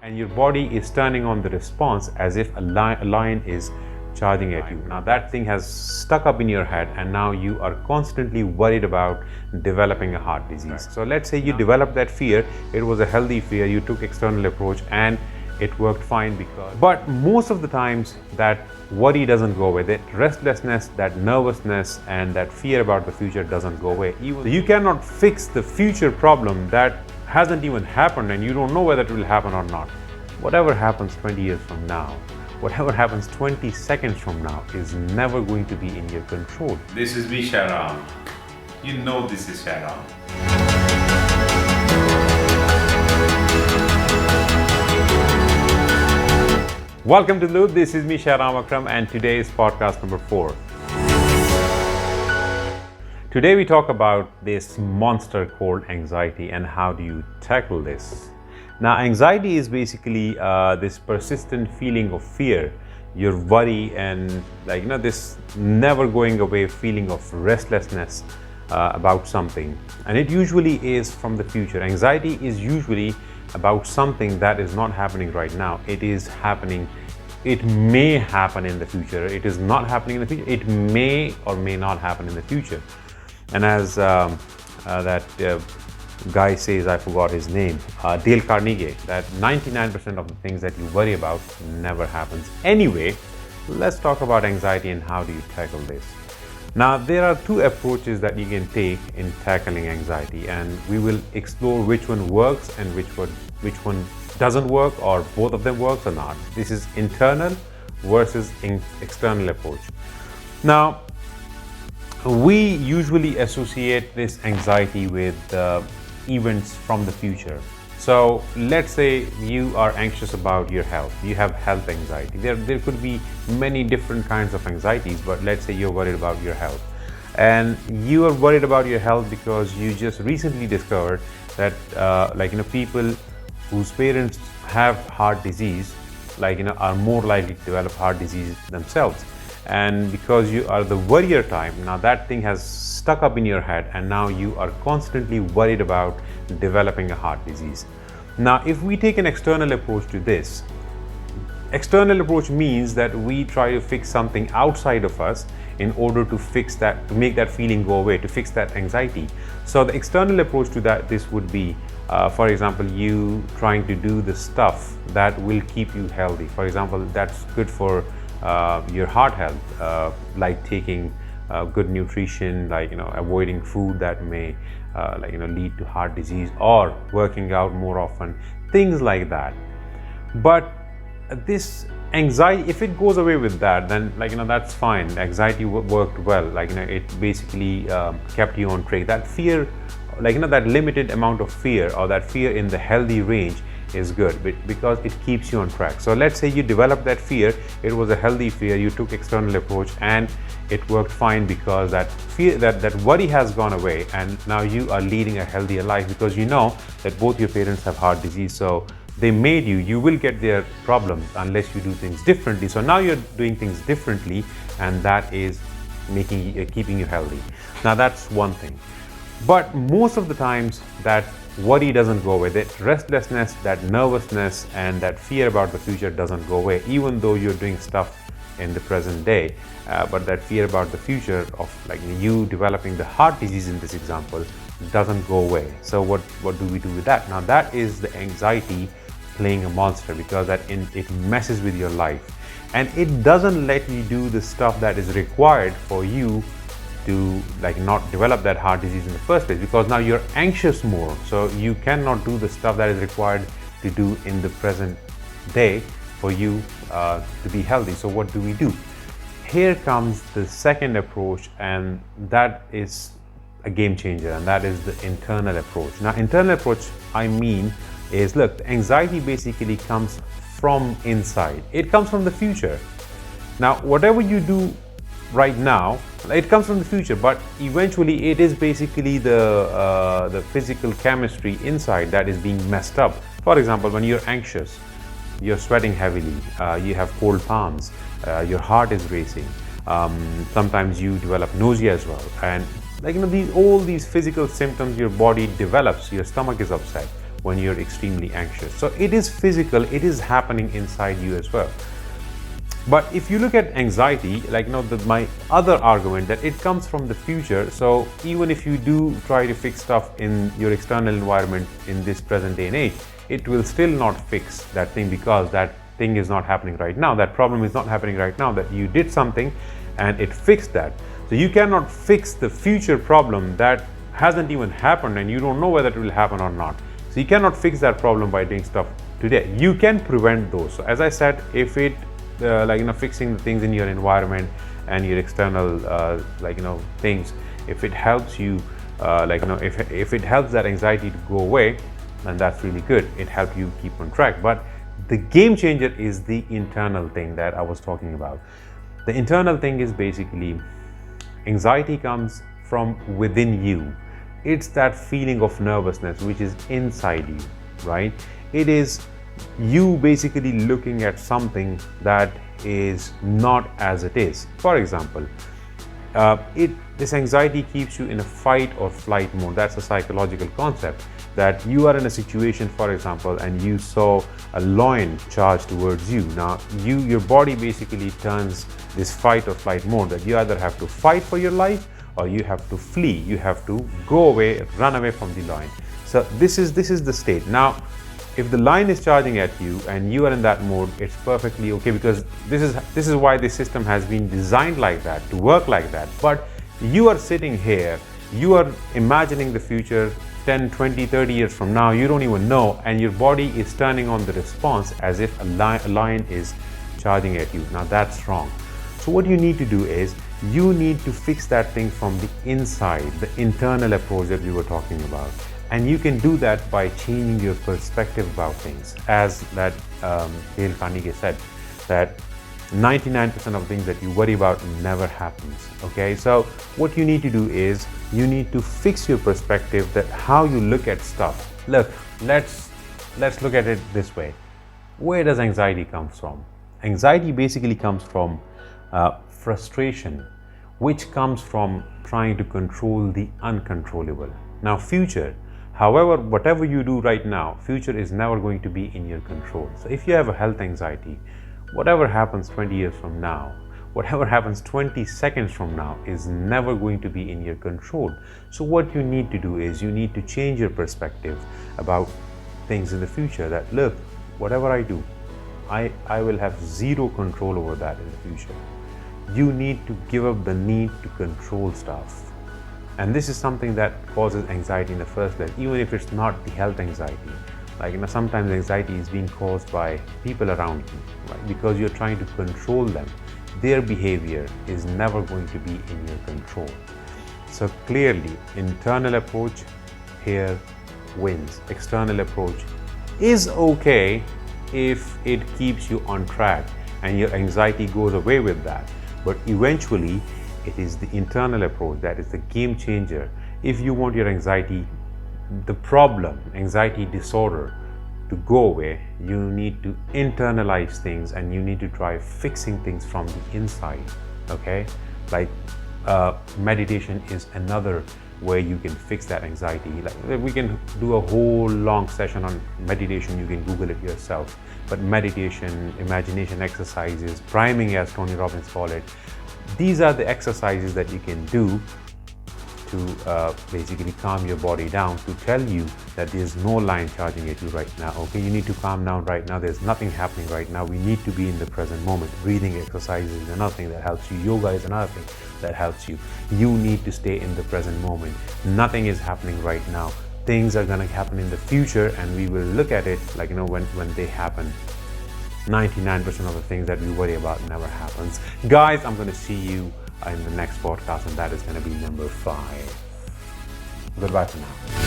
and your body is turning on the response as if a lion is charging at you. Now that thing has stuck up in your head, and now you are constantly worried about developing a heart disease. So let's say you developed that fear, it was a healthy fear, you took external approach and it worked fine. But most of the times that worry doesn't go away, that restlessness, that nervousness, and that fear about the future doesn't go away. You cannot fix the future problem that hasn't even happened, and you don't know whether it will happen or not. Whatever happens 20 years from now, whatever happens 20 seconds from now is never going to be in your control. This is me, Sharam. You know this is Sharam. Welcome to Loop. This is me, Sharam Akram, and today is podcast number 4. Today we talk about this monster called anxiety and how do you tackle this. Now, anxiety is basically this persistent feeling of fear, your worry, and this never going away feeling of restlessness about something. And it usually is from the future. Anxiety is usually about something that is not happening right now. It is happening. It may happen in the future. It is not happening in the future. It may or may not happen in the future. And as that guy says, I forgot his name, Dale Carnegie, that 99% of the things that you worry about never happens. Anyway, let's talk about anxiety and how do you tackle this. Now, there are two approaches that you can take in tackling anxiety, and we will explore which one works and which one doesn't work, or both of them works or not. This is internal versus external approach. Now, we usually associate this anxiety with events from the future. So let's say you are anxious about your health. You have health anxiety. There could be many different kinds of anxieties, but let's say you're worried about your health. And you are worried about your health because you just recently discovered that people whose parents have heart disease are more likely to develop heart disease themselves. And because you are the worrier type, now that thing has stuck up in your head, and now you are constantly worried about developing a heart disease. Now, if we take an external approach to this, external approach means that we try to fix something outside of us in order to fix that, to make that feeling go away, to fix that anxiety. So the external approach to that, this would be, for example, you trying to do the stuff that will keep you healthy. For example, that's good for your heart health, like taking good nutrition, avoiding food that may lead to heart disease, or working out more often, things like that. But this anxiety, if it goes away with that, then that's fine. Anxiety worked well. It basically kept you on track. That fear, that limited amount of fear, or that fear in the healthy range, is good because it keeps you on track. So let's say you developed that fear, it was a healthy fear, you took external approach and it worked fine because that fear, that worry has gone away, and now you are leading a healthier life because you know that both your parents have heart disease. So they made you will get their problems unless you do things differently. So now you're doing things differently, and that is keeping you healthy. Now that's one thing. But most of the times that worry doesn't go away, that restlessness, that nervousness, and that fear about the future doesn't go away, even though you're doing stuff in the present day. But that fear about the future of you developing the heart disease in this example doesn't go away. So what do we do with that? Now that is the anxiety playing a monster, because it messes with your life, and it doesn't let you do the stuff that is required for you to not develop that heart disease in the first place, because now you're anxious more, so you cannot do the stuff that is required to do in the present day for you to be healthy. So what do we do? Here comes the second approach, and that is a game changer, and that is the internal approach. Now, internal approach, I mean, is, look, anxiety basically comes from inside. It comes from the future. Now, whatever you do right now, it comes from the future, but eventually it is basically the physical chemistry inside that is being messed up. For example, when you're anxious, you're sweating heavily, you have cold palms, your heart is racing, sometimes you develop nausea as well, and all these physical symptoms your body develops. Your stomach is upset. when you're extremely anxious. So it is physical, it is happening inside you as well. But if you look at anxiety, like my other argument that it comes from the future, so even if you do try to fix stuff in your external environment in this present day and age, it will still not fix that thing, because that thing is not happening right now. That problem is not happening right now, that you did something and it fixed that. So you cannot fix the future problem that hasn't even happened, and you don't know whether it will happen or not. So you cannot fix that problem by doing stuff today. You can prevent those. So as I said, if it fixing the things in your environment and your external things, if it helps you if it helps that anxiety to go away, then that's really good. It helps you keep on track. But the game changer is the internal thing that I was talking about. The internal thing is basically anxiety comes from within you. It's that feeling of nervousness which is inside you, right? It is you basically looking at something that is not as it is. For example, this anxiety keeps you in a fight or flight mode. That's a psychological concept, that you are in a situation, for example, and you saw a lion charge towards you. Now your body basically turns this fight or flight mode, that you either have to fight for your life or you have to flee. You have to go away, run away from the lion. So this is the state. Now if the lion is charging at you and you are in that mode, it's perfectly okay, because this is why the system has been designed like that, to work like that. But you are sitting here, you are imagining the future 10, 20, 30 years from now, you don't even know, and your body is turning on the response as if a lion is charging at you. Now that's wrong. So what you need to do is, you need to fix that thing from the inside, the internal approach that we were talking about. And you can do that by changing your perspective about things. As that Dale Carnegie said, that 99% of things that you worry about never happens. Okay, so what you need to do is, you need to fix your perspective, that how you look at stuff. Look, let's look at it this way. Where does anxiety come from? Anxiety basically comes from frustration, which comes from trying to control the uncontrollable. Now future, however, whatever you do right now, future is never going to be in your control. So if you have a health anxiety, whatever happens 20 years from now, whatever happens 20 seconds from now, is never going to be in your control. So what you need to do is, you need to change your perspective about things in the future, that look, whatever I do, I will have zero control over that in the future. You need to give up the need to control stuff. And this is something that causes anxiety in the first place, even if it's not the health anxiety. Sometimes anxiety is being caused by people around you, right? Because you're trying to control them. Their behavior is never going to be in your control. So clearly, internal approach here wins. External approach is okay if it keeps you on track and your anxiety goes away with that. But eventually, it is the internal approach that is the game changer. If you want your anxiety, the problem, anxiety disorder, to go away, you need to internalize things, and you need to try fixing things from the inside. Okay, like meditation is another way you can fix that anxiety. Like we can do a whole long session on meditation. You can Google it yourself. But meditation, imagination exercises, priming as Tony Robbins call it, these are the exercises that you can do to basically calm your body down, to tell you that there's no lion charging at you right now. Okay, you need to calm down right now. There's nothing happening right now. We need to be in the present moment. Breathing exercises is another thing that helps you. Yoga is another thing that helps you. You need to stay in the present moment. Nothing is happening right now. Things are going to happen in the future, and we will look at it like, when they happen. 99% of the things that we worry about never happens. Guys, I'm going to see you in the next podcast, and that is going to be number 5. Goodbye for now.